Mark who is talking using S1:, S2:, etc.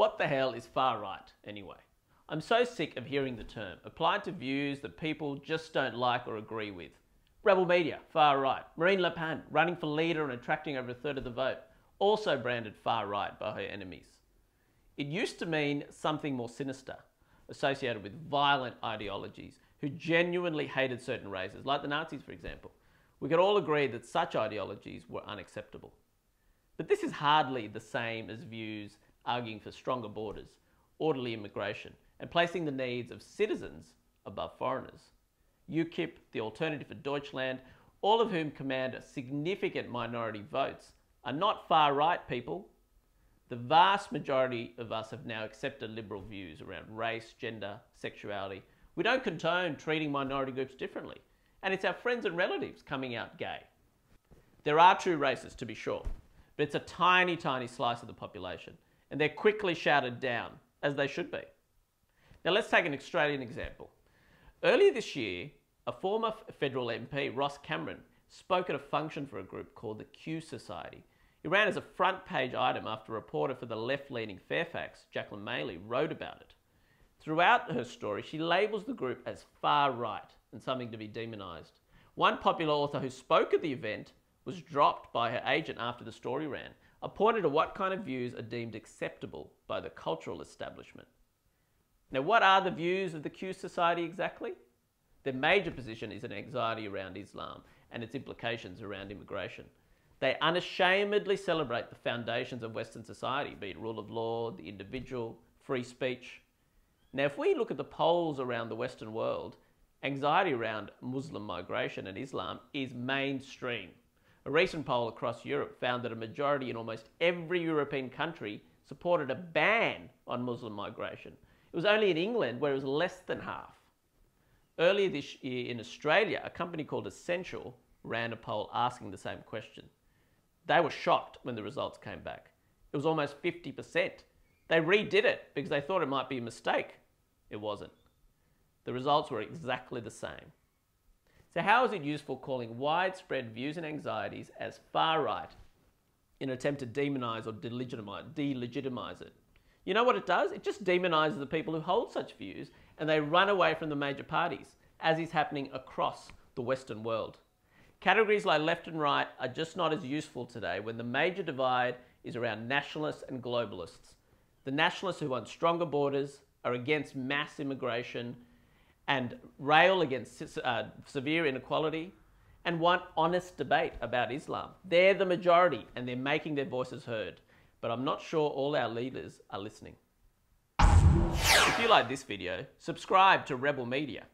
S1: What the hell is far right, anyway? I'm so sick of hearing the term applied to views that people just don't like or agree with. Rebel media, far right. Marine Le Pen, running for leader and attracting over a third of the vote, also branded far right by her enemies. It used to mean something more sinister, associated with violent ideologies, who genuinely hated certain races, like the Nazis, for example. We could all agree that such ideologies were unacceptable. But this is hardly the same as views arguing for stronger borders, orderly immigration, and placing the needs of citizens above foreigners. UKIP, the Alternative for Deutschland, all of whom command significant minority votes, are not far-right people. The vast majority of us have now accepted liberal views around race, gender, sexuality. We don't condone treating minority groups differently, and it's our friends and relatives coming out gay. There are true racists, to be sure, but it's a tiny, tiny slice of the population, and they're quickly shouted down, as they should be. Now let's take an Australian example. Earlier this year, a former federal MP, Ross Cameron, spoke at a function for a group called the Q Society. It ran as a front page item after a reporter for the left-leaning Fairfax, Jacqueline Maley, wrote about it. Throughout her story, she labels the group as far right and something to be demonised. One popular author who spoke at the event was dropped by her agent after the story ran, pointed to what kind of views are deemed acceptable by the cultural establishment. Now, what are the views of the Q Society exactly? Their major position is an anxiety around Islam and its implications around immigration. They unashamedly celebrate the foundations of Western society, be it rule of law, the individual, free speech. Now, if we look at the polls around the Western world, anxiety around Muslim migration and Islam is mainstream. A recent poll across Europe found that a majority in almost every European country supported a ban on Muslim migration. It was only in England where it was less than half. Earlier this year in Australia, a company called Essential ran a poll asking the same question. They were shocked when the results came back. It was almost 50%. They redid it because they thought it might be a mistake. It wasn't. The results were exactly the same. So how is it useful calling widespread views and anxieties as far right in an attempt to demonise or delegitimise it? You know what it does? It just demonises the people who hold such views, and they run away from the major parties, as is happening across the Western world. Categories like left and right are just not as useful today when the major divide is around nationalists and globalists. The nationalists who want stronger borders, are against mass immigration, and rail against severe inequality, and want honest debate about Islam. They're the majority, and they're making their voices heard. But I'm not sure all our leaders are listening. If you like this video, subscribe to Rebel Media.